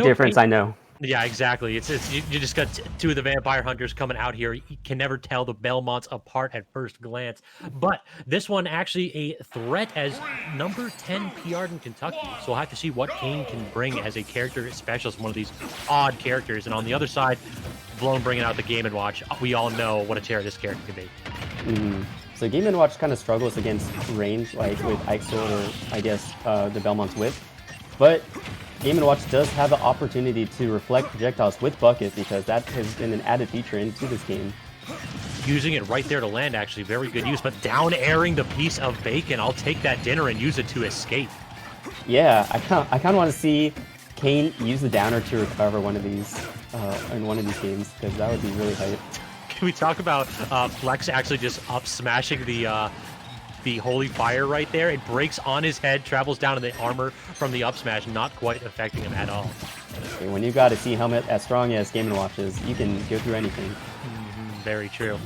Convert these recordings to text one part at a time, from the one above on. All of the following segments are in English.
difference, I know. Yeah, exactly. It's you just got two of the vampire hunters coming out here. You can never tell the Belmonts apart at first glance. But this one actually a threat as number 10 PR'd in Kentucky. So we'll have to see what Kain can bring as a character specialist, one of these odd characters. And on the other side, Vlone bringing out the Game & Watch. We all know what a terror this character can be. So Game & Watch kind of struggles against range, like with Ike Sword or I guess the Belmont's Whip. But Game & Watch does have the opportunity to reflect projectiles with Bucket because that has been an added feature into this game. Using it right there to land, actually, very good use. But down airing the piece of bacon, I'll take that dinner and use it to escape. Yeah, I kind of want to see Kain use the downer to recover one of these in one of these games because that would be really hype. Can we talk about Flex actually just up smashing the Holy Fire right there? It breaks on his head, travels down in the armor from the up smash, not quite affecting him at all. When you got a C helmet as strong as Game & Watch is, you can go through anything. Very true.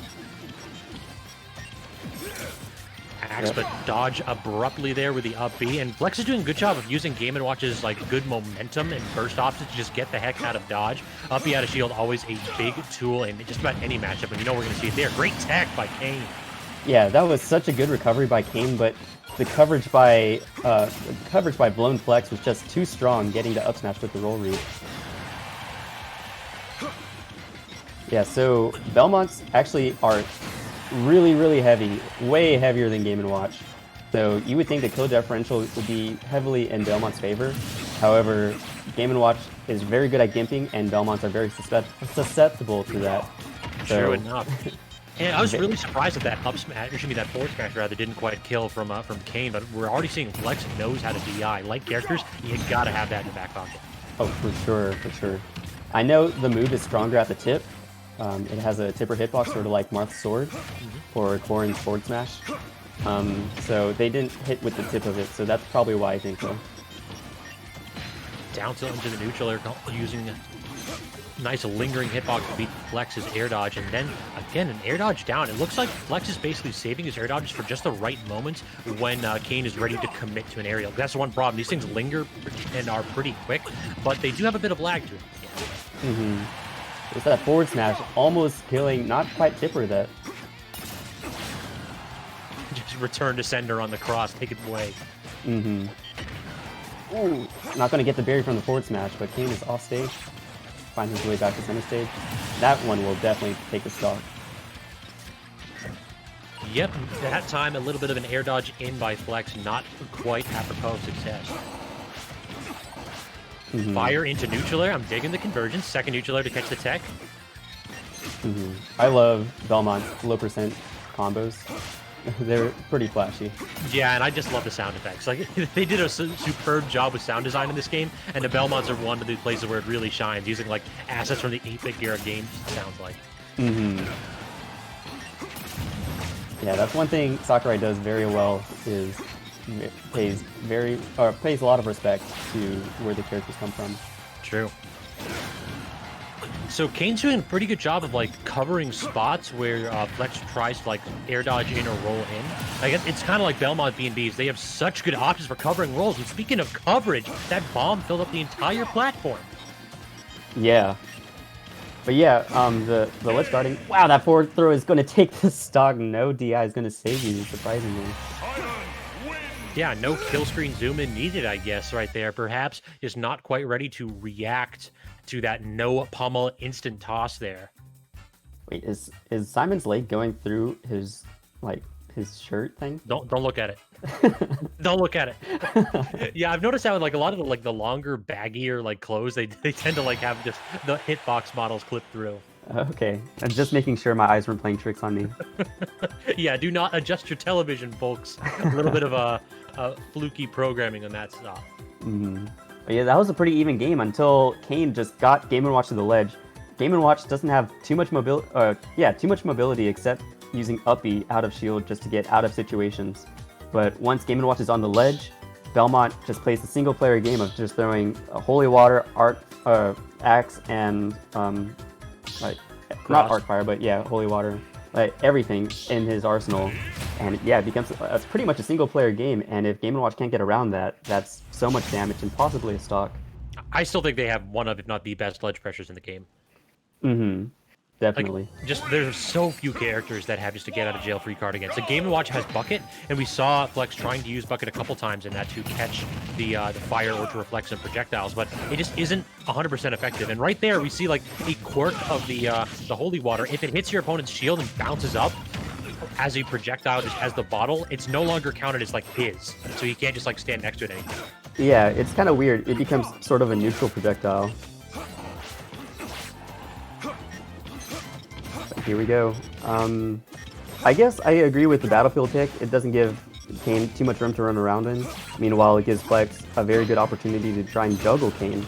Axe, but dodge abruptly there with the up B, and Flex is doing a good job of using Game & Watch's like good momentum and burst options to just get the heck out of dodge. Up B out of shield, always a big tool in just about any matchup, and you know we're going to see it there. Great tech by Kain. Yeah, that was such a good recovery by Kain, but the coverage by Vlone Flex was just too strong, getting the up smash with the roll read. Yeah, so Belmonts actually are really, really heavy, way heavier than Game & Watch. So you would think the kill differential would be heavily in Belmont's favor. However, Game & Watch is very good at gimping, and Belmonts are very susceptible to that. So, True enough. And I was really surprised that that up smash, or excuse me, that forward smash rather, didn't quite kill from Kain, but we're already seeing Flex knows how to DI. Like characters, you gotta have that in the back pocket. Oh, for sure, for sure. I know the move is stronger at the tip. It has a tipper hitbox, sort of like Marth's sword, or Corin's forward smash. So they didn't hit with the tip of it, so that's probably why I think so. Down tilt into the neutral air, using a nice lingering hitbox to beat Flex's air dodge, and then again an air dodge down. It looks like Flex is basically saving his air dodges for just the right moment when Kain is ready to commit to an aerial. That's the one problem. These things linger and are pretty quick, but they do have a bit of lag to them. It's that forward smash almost killing, not quite tipper that. Just return to sender on the cross, take it away. Ooh, not going to get the berry from the forward smash, but Kain is off stage. Find his way back to center stage. That one will definitely take the stock. Yep, that time a little bit of an air dodge in by Flex, not quite apropos of success. Fire into neutral air. I'm digging the convergence. Second neutral air to catch the tech. I love Belmont's low percent combos. They're pretty flashy. Yeah, and I just love the sound effects. Like they did a superb job with sound design in this game, and the Belmonts are one of the places where it really shines, using like assets from the 8-bit era games. Sounds like. Yeah, that's one thing Sakurai does very well is pays a lot of respect to where the characters come from. True. So Kain's doing a pretty good job of like covering spots where Flex tries to like air dodge in or roll in. Like it's kind of like Belmont B&Bs. They have such good options for covering rolls. And speaking of coverage, that bomb filled up the entire platform. Yeah. But yeah, the ledge guarding. Wow, that forward throw is going to take the stock. No DI is going to save you, surprisingly. Yeah, no kill screen zoom in needed, I guess, right there. Perhaps just not quite ready to react to that no pummel instant toss there. Wait, is Simon's leg going through his shirt thing? Don't look at it. Don't look at it. Yeah, I've noticed that with like a lot of the longer, baggier like clothes, they tend to like have just the hitbox models clip through. Okay, I'm just making sure my eyes weren't playing tricks on me. Yeah, do not adjust your television, folks. A little bit of a fluky programming on that stuff. But yeah, that was a pretty even game until Kain just got Game & Watch to the ledge. Game & Watch doesn't have too much mobility except using up B out of shield just to get out of situations. But once Game & Watch is on the ledge, Belmont just plays a single player game of just throwing Holy Water, Axe, and not Arc Fire, but yeah, Holy Water, like everything in his arsenal. And yeah, it becomes pretty much a single player game, and if Game & Watch can't get around that, that's so much damage and possibly a stock. I still think they have one of, if not the best ledge pressures in the game. Mm-hmm. Definitely. Like, just there's so few characters that have just a get out of jail free card against. The Game & Watch has Bucket, and we saw Flex trying to use Bucket a couple times in that to catch the fire or to reflect some projectiles, but it just isn't 100% effective. And right there, we see like a quirk of the Holy Water. If it hits your opponent's shield and bounces up as a projectile, just as the bottle, it's no longer counted as like his, so he can't just like stand next to it anymore. Yeah, it's kind of weird. It becomes sort of a neutral projectile. Here we go. I guess I agree with the battlefield pick. It doesn't give Kain too much room to run around in. Meanwhile, it gives Flex a very good opportunity to try and juggle Kain.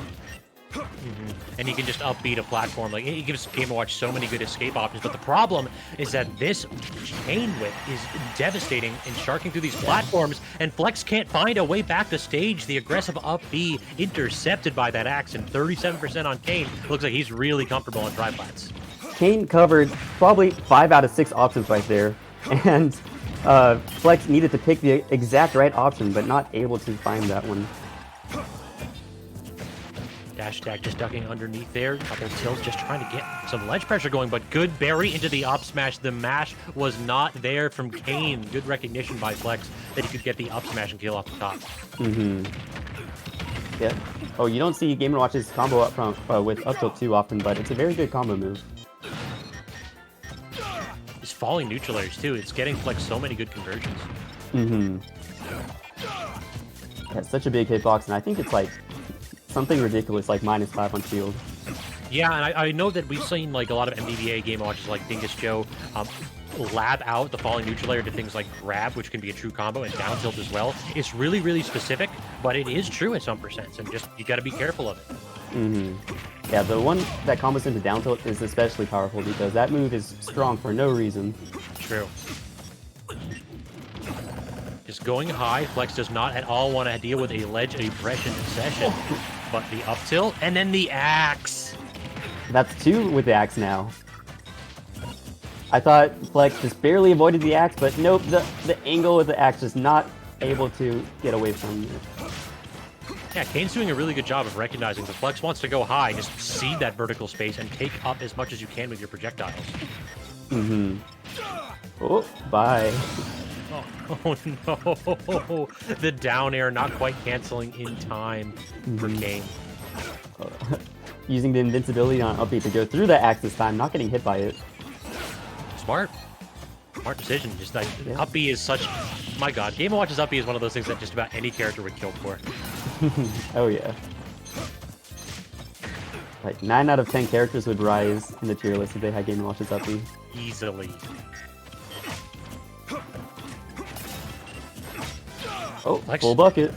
And he can just upbeat a platform. Like, he gives Game & Watch so many good escape options. But the problem is that this chain whip is devastating in sharking through these platforms, and Flex can't find a way back to stage. The aggressive up B intercepted by that axe, and 37% on Kain. Looks like he's really comfortable on tri-plats. Kain covered probably 5 out of 6 options right there, and Flex needed to pick the exact right option, but not able to find that one. Dash attack just ducking underneath there. Couple tilts just trying to get some ledge pressure going, but good berry into the up smash. The mash was not there from Kain. Good recognition by Flex that he could get the up smash and kill off the top. Yeah. Oh, you don't see Game & Watch's combo up front with up tilt too often, but it's a very good combo move. It's falling neutral airs too. It's getting Flex so many good conversions. Yeah, it's such a big hitbox, and I think it's like something ridiculous, like -5 on shield. Yeah, and I know that we've seen like a lot of MBBA Game Watches like Dingus Joe lab out the falling neutral layer to things like grab, which can be a true combo, and down tilt as well. It's really, really specific, but it is true at some percents, and just you got to be careful of it. Yeah, the one that combos into down tilt is especially powerful because that move is strong for no reason. True. Just going high, Flex does not at all want to deal with a ledge aggression session, but the up tilt and then the axe. That's 2 with the axe now. I thought Flex just barely avoided the axe, but nope, the angle with the axe is not able to get away from it. Yeah, Kain's doing a really good job of recognizing that Flex wants to go high, just seed that vertical space and take up as much as you can with your projectiles. Oh, bye. Oh no! The down air not quite canceling in time for Kain. Using the invincibility on up B to go through the axe this time, not getting hit by it. Smart decision. Just like up B is such. My God, Game & Watch's up B is one of those things that just about any character would kill for. Oh yeah. Like 9 out of 10 characters would rise in the tier list if they had Game & Watch's up B. Easily. Oh, Flex. Full bucket.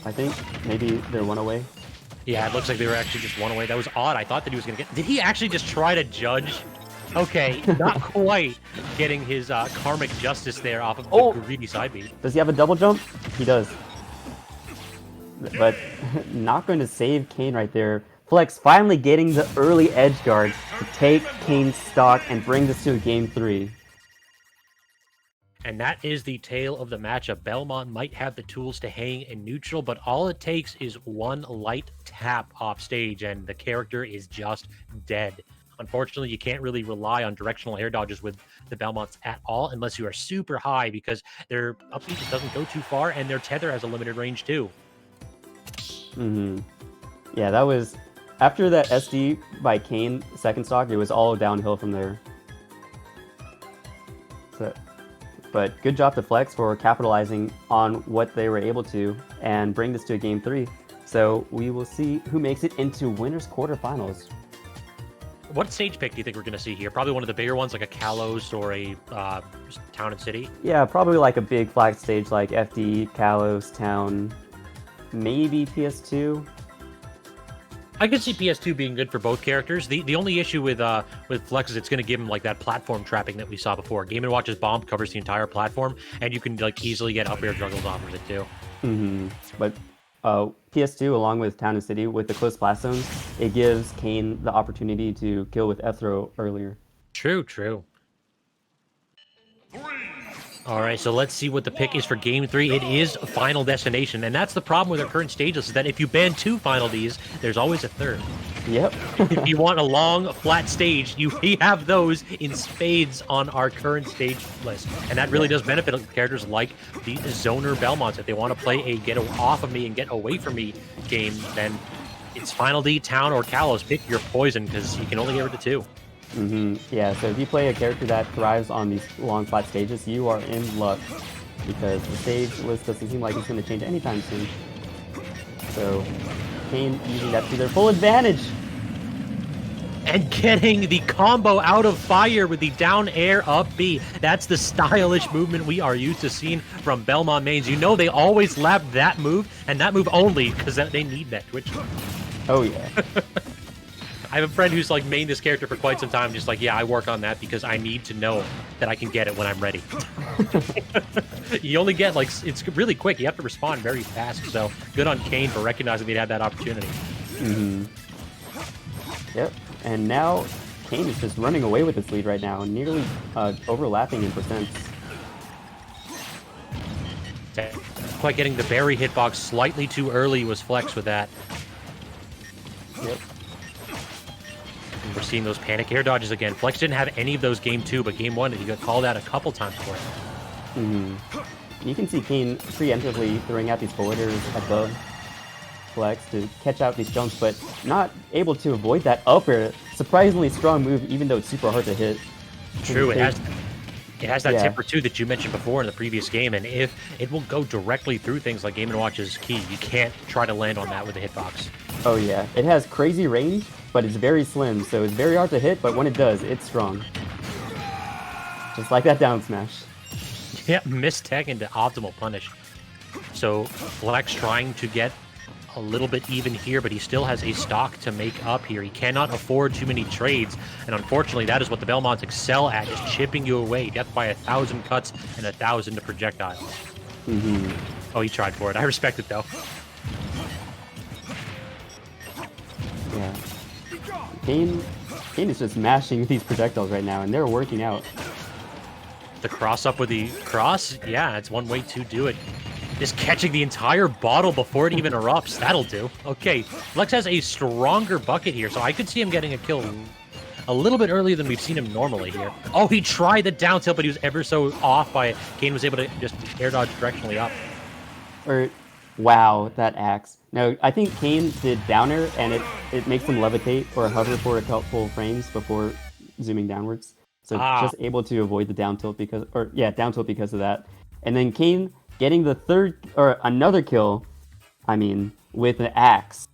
I think maybe they're 1 away. Yeah, it looks like they were actually just 1 away. That was odd. I thought that he was going to get... Did he actually just try to judge? Okay, not quite getting his karmic justice there off of the greedy side beat. Does he have a double jump? He does. But not going to save Kain right there. Flex finally getting the early edge guard to take Kain's stock and bring this to a game 3. And that is the tale of the matchup. Belmont might have the tools to hang in neutral, but all it takes is one light tap off stage, and the character is just dead. Unfortunately, you can't really rely on directional air dodges with the Belmonts at all unless you are super high, because their up B just doesn't go too far, and their tether has a limited range too. Yeah, that was... After that SD by Kain second stock, it was all downhill from there. So... But good job to Flex for capitalizing on what they were able to and bring this to a game 3. So we will see who makes it into winners quarterfinals. What stage pick do you think we're going to see here? Probably one of the bigger ones, like a Kalos or a Town and City? Yeah, probably like a big flag stage like FD, Kalos, Town, maybe PS2. I could see PS2 being good for both characters. The only issue with Flex is it's going to give him like that platform trapping that we saw before. Game & Watch's bomb covers the entire platform, and you can like easily get up air juggles off of it too. But PS2, along with Town and City, with the close blast zones, it gives Kain the opportunity to kill with F-throw earlier. True. 3, All right, so let's see what the pick is for Game 3. It is Final Destination, and that's the problem with our current stages, is that if you ban 2 Final Ds, there's always a third. Yep. If you want a long, flat stage, we have those in spades on our current stage list. And that really does benefit characters like the Zoner Belmonts. If they want to play a get off of me and get away from me game, then it's Final D, Town, or Kalos. Pick your poison, because you can only get rid of 2. Yeah, so if you play a character that thrives on these long, flat stages, you are in luck, because the stage list doesn't seem like it's going to change anytime soon. So, Kain using that to their full advantage. And getting the combo out of fire with the down air up B. That's the stylish movement we are used to seeing from Belmont mains. You know they always lap that move, and that move only, because they need that Twitch. Oh, yeah. I have a friend who's like mained this character for quite some time, just like, yeah, I work on that because I need to know that I can get it when I'm ready. You only get, like, it's really quick. You have to respond very fast, so good on Kain for recognizing they'd had that opportunity. Yep, and now Kain is just running away with this lead right now, nearly overlapping in percents. Quite getting the berry hitbox slightly too early was Flex with that. Yep. And we're seeing those panic air dodges again. Flex didn't have any of those Game 2, but Game 1, he got called out a couple times for it. You can see Kain preemptively throwing out these forwarders above Flex to catch out these jumps, but not able to avoid that upper, surprisingly strong move, even though it's super hard to hit. True, it has that temper too that you mentioned before in the previous game, and if it will go directly through things like Game & Watch's key, you can't try to land on that with a hitbox. Oh yeah, it has crazy range, but it's very slim, so it's very hard to hit, but when it does, it's strong. Just like that down smash. Yeah, miss tech into optimal punish. So Flex trying to get a little bit even here, but he still has a stock to make up here. He cannot afford too many trades, and unfortunately that is what the Belmonts excel at, is chipping you away. Death by 1,000 cuts and 1,000 to projectiles. Oh, he tried for it. I respect it though. Yeah. Kain is just mashing these projectiles right now, and they're working out. The cross up with the cross, yeah, it's one way to do it. Just catching the entire bottle before it even erupts. That'll do. Okay, Flex has a stronger bucket here, so I could see him getting a kill a little bit earlier than we've seen him normally here. Oh, he tried the down tilt, but he was ever so off by it. Kain was able to just air dodge directionally up. Wow, that axe. No, I think Kain did downer, and it makes him levitate or hover for a couple frames before zooming downwards. So just able to avoid the down tilt because of that. And then Kain getting the another kill, with an axe.